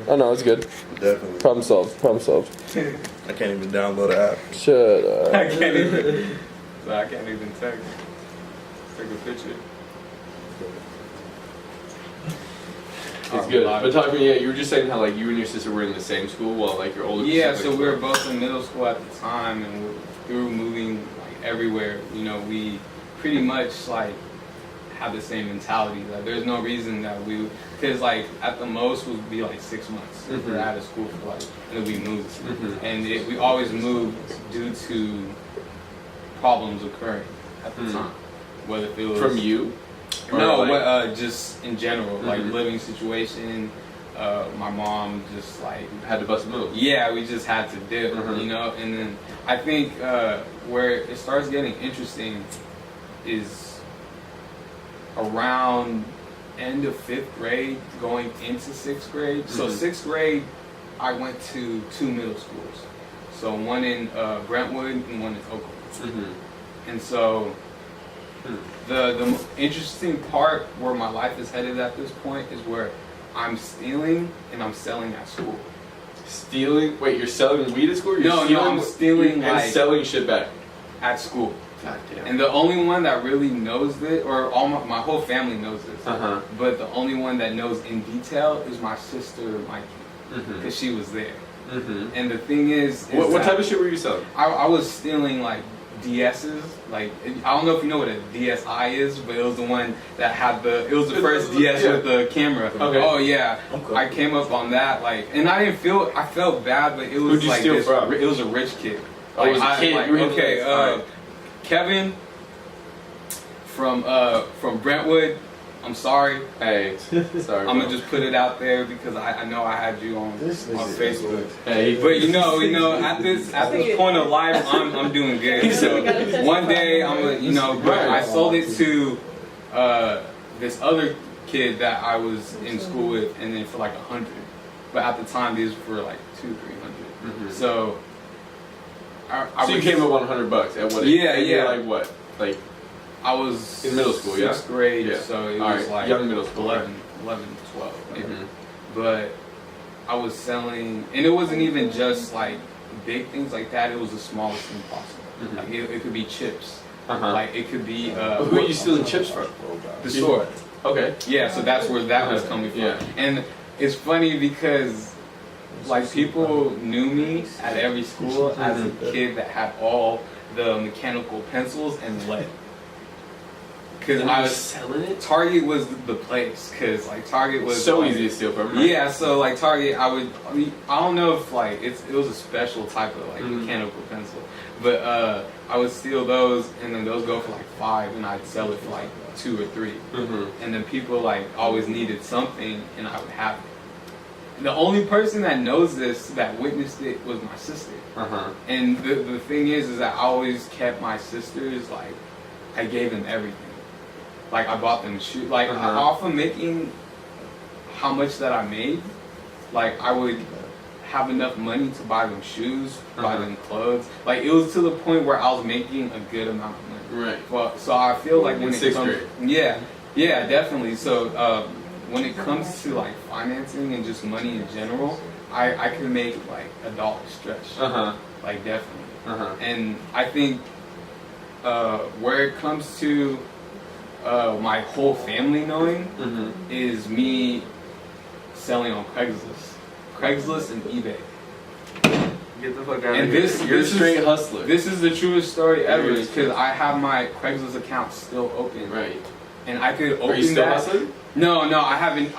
Oh no, it's good. Definitely. Problem solved. I can't even download the app. Shut up. I can't even text. Take a picture. It's good. But talk to me, you were just saying how like you and your sister were in the same school while like your older Yeah, sister so we were both in middle school at the time, and through moving like everywhere, we pretty much like have the same mentality. Like there's no reason that because like at the most would be like 6 months if we're out of school for like, and then we moved, and we always moved due to problems occurring at the time, whether it was from you. No, like, just in general, like living situation. My mom just like had to bust a move. Yeah, we just had to dip, And then I think where it starts getting interesting is around end of 5th grade, going into 6th grade. So 6th grade, I went to 2 middle schools. So one in Brentwood and one in Oakland. And so the interesting part where my life is headed at this point is where I'm stealing and I'm selling at school. Stealing? Wait, you're selling weed at school? No, I'm stealing and like selling shit back at school. God damn. And the only one that really knows this, or all my whole family knows this, but the only one that knows in detail is my sister Mikey, because she was there. And the thing is what type of shit were you selling? I was stealing like DS's, like I don't know if you know what a DSi is, but it was the one that had it was the first DS with the camera. Okay. Oh yeah, I came up on that, like, and I felt bad, but it was Who'd you like steal from? It was a rich kid. Oh, it was a kid. Okay, Kevin from Brentwood. I'm sorry. Hey, sorry. I'm gonna just put it out there because I know I had you on Facebook. Hey, but you know, at this point of life, I'm doing good. So one day I'm gonna, but I sold it to this other kid that I was in school with, and then for like 100. But at the time, these were like 200-300. So so you came up on $100 at what? Yeah. Like what? Like. I was in middle school, 6th grade, so it was like young middle school, 11, 12 maybe. But I was selling, and it wasn't even just like big things like that, it was the smallest thing possible. Like it could be chips, like it could be... who are you stealing chips from? The store. Okay. Yeah, so that's where that was coming from. Yeah. And it's funny because like people knew me at every school as a kid that had all the mechanical pencils and lead. Because I was selling it. Target was the place, because like Target was so like, easy to steal from. Right? Yeah, so like Target, I don't know if like it was a special type of like mechanical pencil, but I would steal those, and then those go for like $5, and I'd sell it for like $2 or $3, and then people like always needed something, and I would have it. The only person that knows this, that witnessed it, was my sister. And the thing is that I always kept my sisters, like I gave them everything. Like I bought them shoes. Like off of making how much that I made, like I would have enough money to buy them shoes, buy them clothes. Like it was to the point where I was making a good amount of money. Right. Well, so I feel like when it comes, yeah, definitely. So when it comes to like financing and just money in general, I can make like $1 stretch. Like definitely. And I think where it comes to my whole family knowing is me selling on Craigslist and eBay. Get the fuck out and of here. You're a straight hustler. This is the truest story ever, because I have my Craigslist account still open. Right. And I could open Are you still that. hustling? No, I haven't.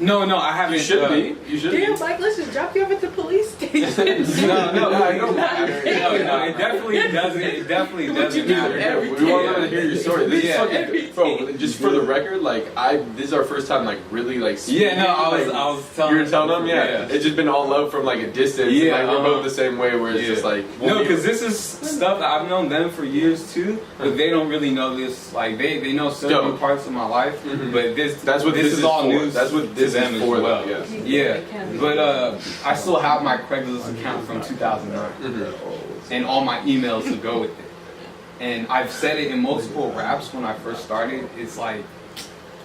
No, I haven't. You should be. You should. Damn, Mike, let's just drop you off at the police station. No, it definitely doesn't. It definitely doesn't matter. We want to hear your story. This is fucking, bro. Just for the record, like this is our first time, like really, like. Yeah, no, I was telling. You were telling them, yeah. It's just been all love from like a distance. Yeah, and, like, we're both the same way, where it's just like. No, because this is stuff that I've known them for years too, but they don't really know this. Like they know certain parts of my life, but this is all news. That's what this to them is for, as well. Yeah. But I still have my Craigslist account from 2009, and all my emails to go with it. And I've said it in multiple raps when I first started. It's like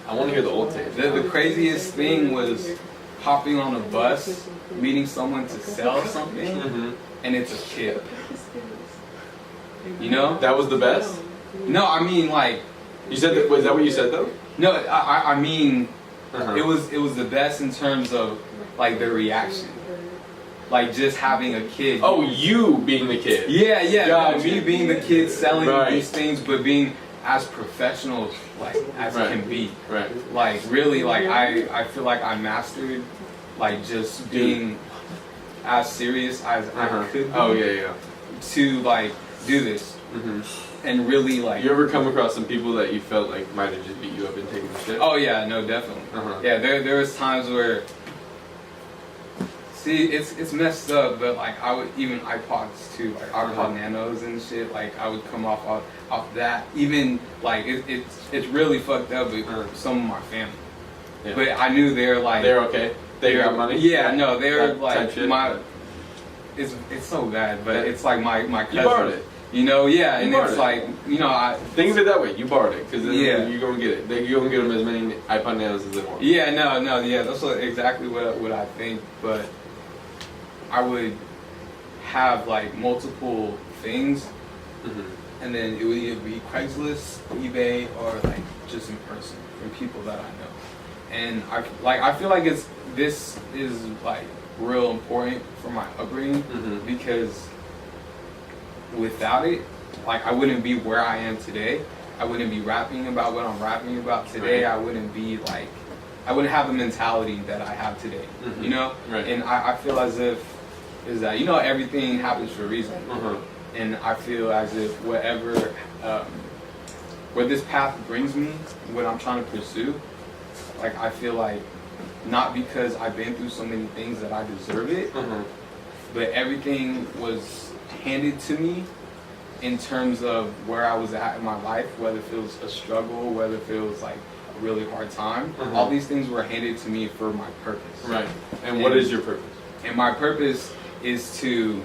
I want to hear the old tape. The craziest thing was hopping on a bus, meeting someone to sell something, Mm-hmm. and it's a kid. You know? That was the best. No, I mean like. You said that. Was that what you said though? No, I mean, Uh-huh. it was the best in terms of like their reaction, like just having a kid. Oh, you being the kid. Yeah, no, Gotcha. me being the kid selling Right. these things, but being as professional like as Right. can be. Right. Like really, like I feel like I mastered like just being as serious as I could be Oh yeah. to like do this Mm-hmm. and really like. You ever come across some people that you felt like might have just beat you up and taken the shit? Oh yeah, no, definitely. Uh-huh. Yeah, there was times where. See, it's messed up, but like I would even iPods too, like iPod Nanos and shit. Like I would come off that. Even like it's really fucked up with some of my family. Yeah. But I knew they're like They're okay. They got money. Yeah, no, they're That like type shit. my. It's so bad, but it's like my cousin. You borrowed it. You know, yeah, You and borrowed it's it. like I. Think of it that way. You borrowed it because then Yeah. you're gonna get it. You're gonna get them as many iPod Nanos as they want. Yeah, no, yeah, that's exactly what I think. But I would have like multiple things, Mm-hmm. and then it would either be Craigslist, eBay, or like just in person from people that I know. And I feel like this is like real important for my upbringing Mhm. because without it, like I wouldn't be where I am today. I wouldn't be rapping about what I'm rapping about today. Right. I wouldn't be like, I wouldn't have the mentality that I have today. Mhm. You know? Right. And I feel as if is that everything happens for a reason. Uh-huh. And I feel as if whatever where this path brings me, what I'm trying to pursue, like I feel like not because I've been through so many things that I deserve it, Uh-huh. but everything was handed to me in terms of where I was at in my life, whether it feels a struggle, whether it feels like a really hard time. Uh-huh. All these things were handed to me for my purpose. Right. And what is your purpose? And my purpose is to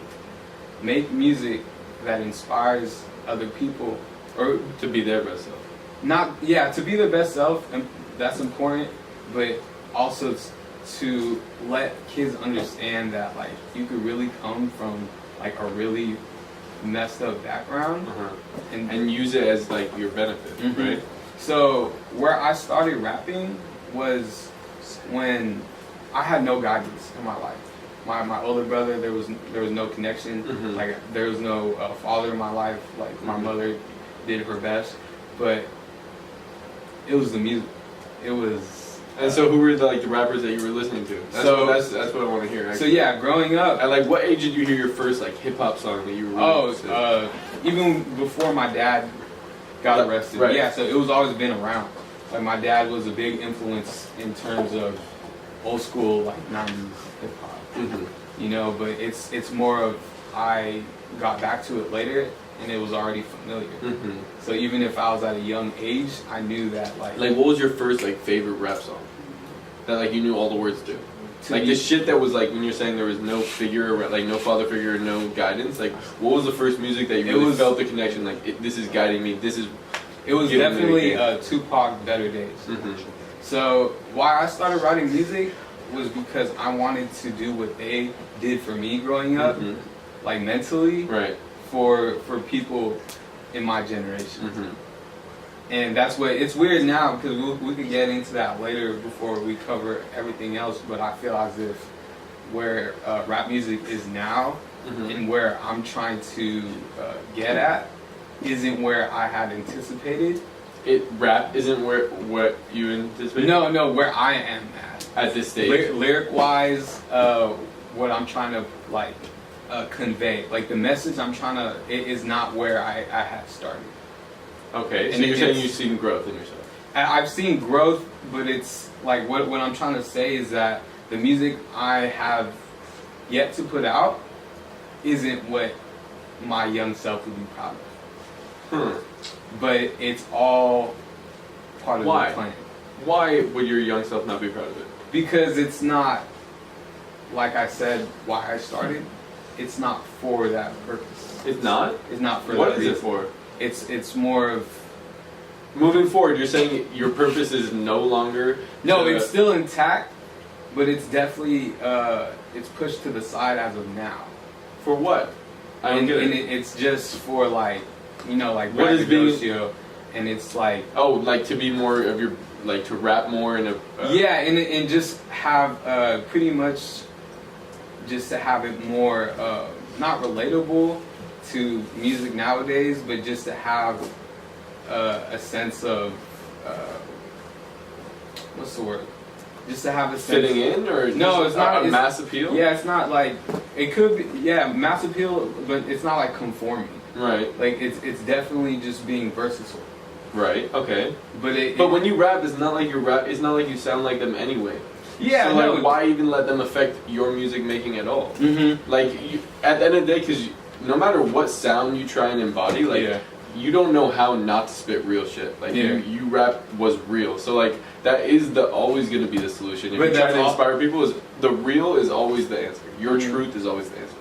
make music that inspires other people, or To be their best self. to be their best self, and that's important, but also to let kids understand that like you could really come from like a really messed up background Uh-huh. and And use it as like your benefit, Mhm. right? So where I started rapping was when I had no guidance in my life. My older brother, there was no connection. Mhm. Like there was no father in my life. Like my mother did her best, but it was the music. It was. And so, who were the rappers that you were listening to? That's what I want to hear. So Actually. yeah, growing up. At like what age did you hear your first like hip hop song that you were? Really Even before my dad got Like, arrested. right. Yeah, so it was always been around. Like my dad was a big influence in terms of old school like 90s hip hop. Mhm. You know, but it's more of I got back to it later and it was already familiar. Mhm. So even if I was at a young age, I knew that Like, what was your first like favorite rap song that like you knew all the words to? to Like me- the shit that was like when you're saying there was no figure, like no father figure, no guidance. Like, what was the first music that you It really was- felt the connection? Like, this is guiding me. This is. it was giving me the definitely game. Tupac Better Days. Mhm. So why I started writing music was because I wanted to do what they did for me growing up, Mhm. like mentally, Right. for people in my generation. Mhm. And that's what it's weird now because we could get into that later before we cover everything else. But I feel as if where rap music is now Mhm. and where I'm trying to get at isn't where I had anticipated. Rap isn't what you anticipated. No, where I am At this stage. lyric wise, what I'm trying to like convey, like the message I'm trying to, it is not where I had started. Okay. So And you're it's- saying you've seen growth in yourself. I've seen growth, but it's like what I'm trying to say is that the music I have yet to put out isn't what my young self would be proud of. Hmm. But it's all part of Why? the plan. Why would your young self not be proud of it? Because it's not, like I said, why I started. It's not for that purpose. It's not. It's not for What that is it reason. for? It's more of Moving forward, you're saying your purpose is no longer. no. to- It's still intact, but it's definitely it's pushed to the side as of now. For what? I don't get it. And it's just for like, you know, like what is being, and it's like, oh, like to be more of your, like to rap more in a yeah, and just have pretty much just to have it more not relatable to music nowadays, but just to have a sense of what's the word? Just to have a sense fitting in, or no, it's not a mass appeal. Yeah, it's not like it could be. Yeah, mass appeal, but it's not like conforming. Right. Like it's definitely just being versatile. Right. Okay. But when you rap, it's not like you rap. It's not like you sound like them anyway. Yeah. So no, like, why even let them affect your music making at all? Mm-hmm. Like at the end of the day, because no matter what sound you try and embody, like you don't know how not to spit real shit. Like you rap was real, so like that is always going to be the solution. If you try to inspire people, is the real is always the answer. Your truth is always the answer.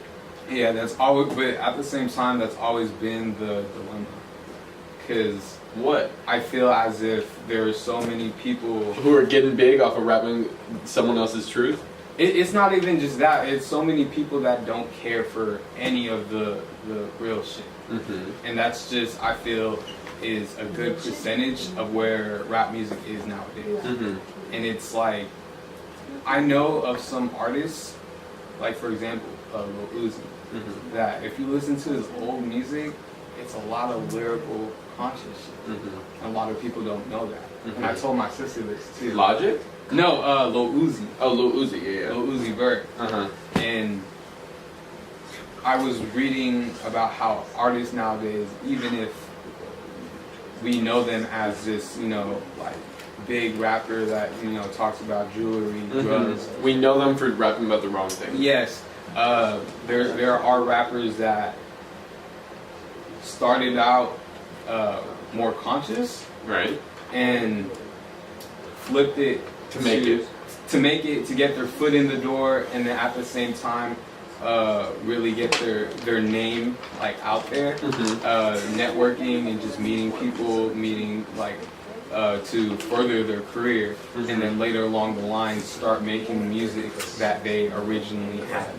Yeah, that's always. But at the same time, that's always been the dilemma. Because what I feel as if there are so many people who are getting big off of rapping someone else's truth. It's not even just that. It's so many people that don't care for any of the real shit. Mm-hmm. And that's just, I feel, is a good percentage of where rap music is nowadays. Mm-hmm. And it's like, I know of some artists, like for example, Lil Uzi, that if you listen to his old music, it's a lot of lyrical conscious shit. Mm-hmm. And a lot of people don't know that. Mm-hmm. And I told my sister this too. Logic? No, Lil Uzi. Oh, Lil Uzi, yeah. Lil Uzi Vert. Uh-huh. And I was reading about how artists nowadays, even if we know them as this, you know, like big rapper that, you know, talks about jewelry, drugs. We know them for rapping about the wrong thing. Yes. There are rappers that started out more conscious. Right. And flipped it to get their foot in the door, and then at the same time really get their name like out there, networking and just meeting people, to further their career, and then later along the line start making music that they originally had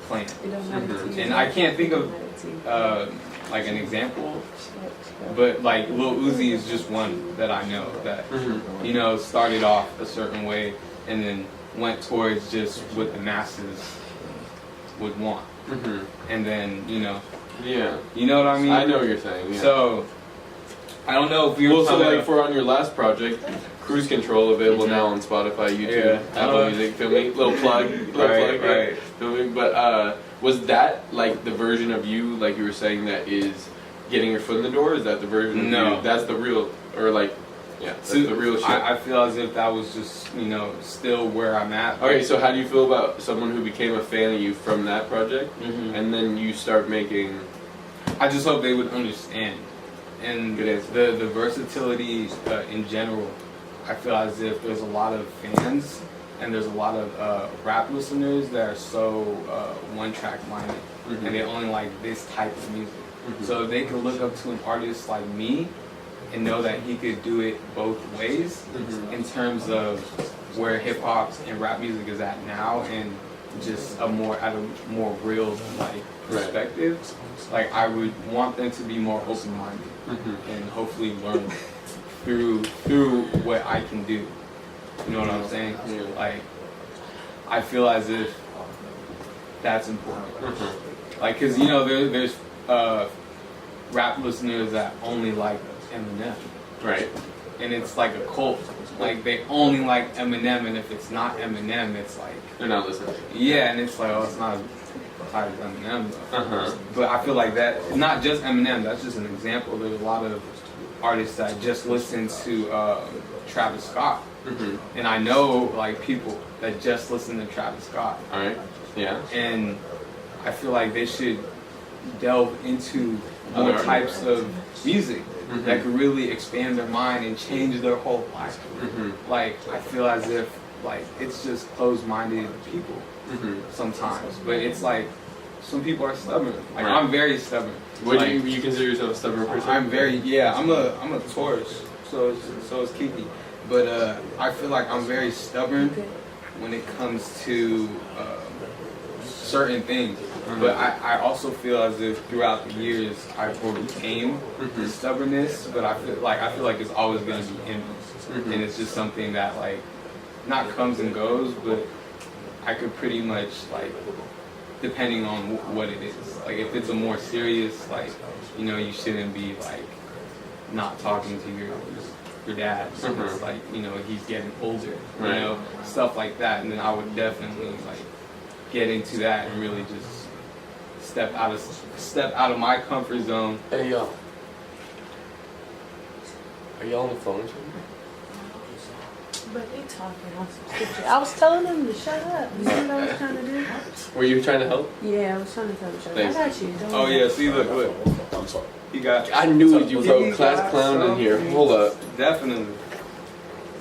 planned. And I can't think of like an example, but like Lil Uzi is just one that I know that you know started off a certain way and then went towards just what the masses would want, and then you know what I mean. I know what you're saying. Yeah. So I don't know if you're so like for on your last project, Cruise Control available now on Spotify, YouTube, Apple Music. Feel me? Little plug, right. Feel me? But was that like the version of you, like you were saying, that is getting your foot in the door? Is that the version of you? That's the real, or like, that's the real shit. I feel as if that was just, you know, still where I'm at. Okay, so how do you feel about someone who became a fan of you from that project, and then you start making? I just hope they would understand, and the versatility in general. I feel as if there's a lot of fans and there's a lot of rap listeners that are so one-track minded, and they only like this type of music. So they could look up to an artist like me and know that he could do it both ways in terms of where hip hop and rap music is at now, and just a more real like perspective. Like I would want them to be more open-minded and hopefully learn through what I can do. You know what I'm saying? Yeah. Like I feel as if that's important. Like, cause you know there's rap listeners that only like Eminem, right? And it's like a cult. Like they only like Eminem, and if it's not Eminem, it's like they're not listening. Yeah, and it's like, oh, it's not as high as Eminem though. But I feel like that, not just Eminem. That's just an example. There's a lot of artists that just listen to Travis Scott, and I know like people that just listen to Travis Scott. All right. Yeah. And I feel like they should delve into more types of music that could really expand their mind and change their whole life. Like I feel as if like it's just closed-minded people sometimes, but it's like some people are stubborn. Like I'm very stubborn. What do you consider yourself a stubborn person? I'm I'm a Taurus, so is Kiki. But I feel like I'm very stubborn, when it comes to certain things. But I also feel as if throughout the years I overcame the stubbornness, but I feel like it's always going to be in me. And it's just something that like not comes and goes, but I could pretty much like, depending on what it is. Like if it's a more serious, like, you know, you shouldn't be like not talking to your dad. So it's like, you know, he's getting older, you know, stuff like that. And then I would definitely like get into that and really just step out of my comfort zone. Hey y'all, are y'all on the phone? But they talking on some stupid shit. I was telling them to shut up. You see what I was trying to do? Were you trying to help? Yeah, I was trying to tell them to shut up. Thanks. I got you. Don't Oh worry. yeah, see look. I'm sorry. You got I knew it, you bro. You Class got clown in here. something. Hold up. definitely.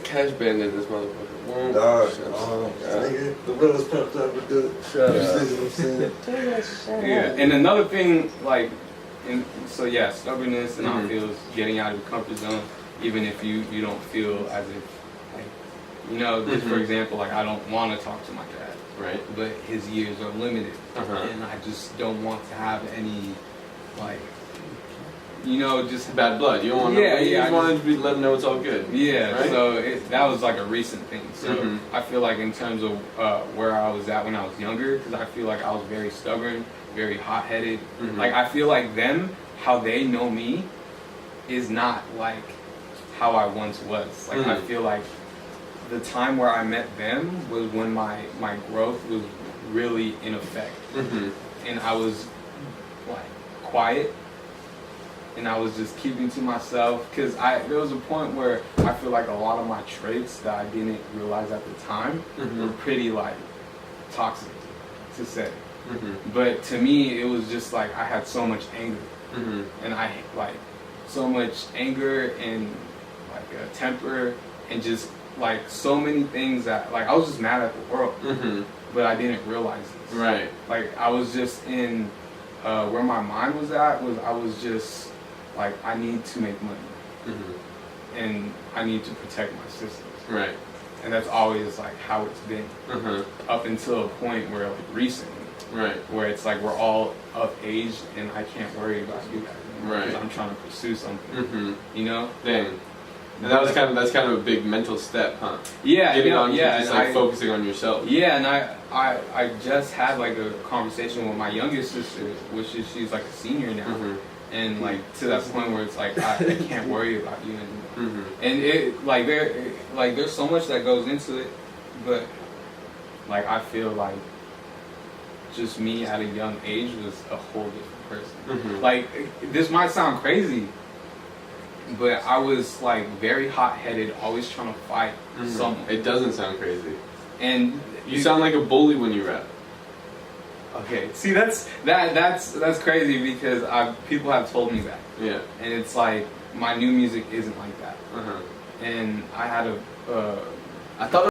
Cash bandit this motherfucker. Dog, Yeah. nigga, the riddle's pumped up with the Shut you up. see what I'm saying? Tell you to shut Yeah, up. and another thing, like, stubbornness, and I feel is getting out of your comfort zone, even if you don't feel as if, like, you know, just for example, like I don't want to talk to my dad, Right. but his years are limited, Uh-huh. and I just don't want to have any, like, you know, just Bad blood. You don't want. Yeah, You yeah, just I wanted to let them know it's all good. Yeah, Right? so that was like a recent thing. So Mhm. I feel like in terms of where I was at when I was younger, because I feel like I was very stubborn, very hot-headed. Mhm. Like I feel like them, how they know me, is not like how I once was. Like I Mhm. feel like the time where I met them was when my growth was really in effect, Mhm. and I was like quiet. And I was just keeping to myself because there was a point where I feel like a lot of my traits that I didn't realize at the time were pretty like toxic to say. But to me, it was just like I had so much anger, and I like so much anger and like temper and just like so many things that like I was just mad at the world, but I didn't realize this. Right. Like I was just in where my mind was at was I was just like I need to make money and I need to protect my sisters. Right. And that's always like how it's been up until a point where like recently, Right. where it's like we're all of age and I can't worry about you guys anymore because Right. I'm trying to pursue something. You know? Dang. And that's kind of a big mental step, huh? Yeah, Getting you know, on to yeah, just and like focusing on yourself. Yeah, and I just had like a conversation with my youngest sister, she's like a senior now. And like to that point where it's like I can't worry about you anymore. And it like there's so much that goes into it, but like I feel like just me at a young age was a whole different person. Like this might sound crazy, but I was like very hot-headed, always trying to fight someone. It doesn't sound crazy. And You sound like a bully when you rap. okay. See, that's crazy because people have told me that, Yeah. and it's like my new music isn't like that. And I had I thought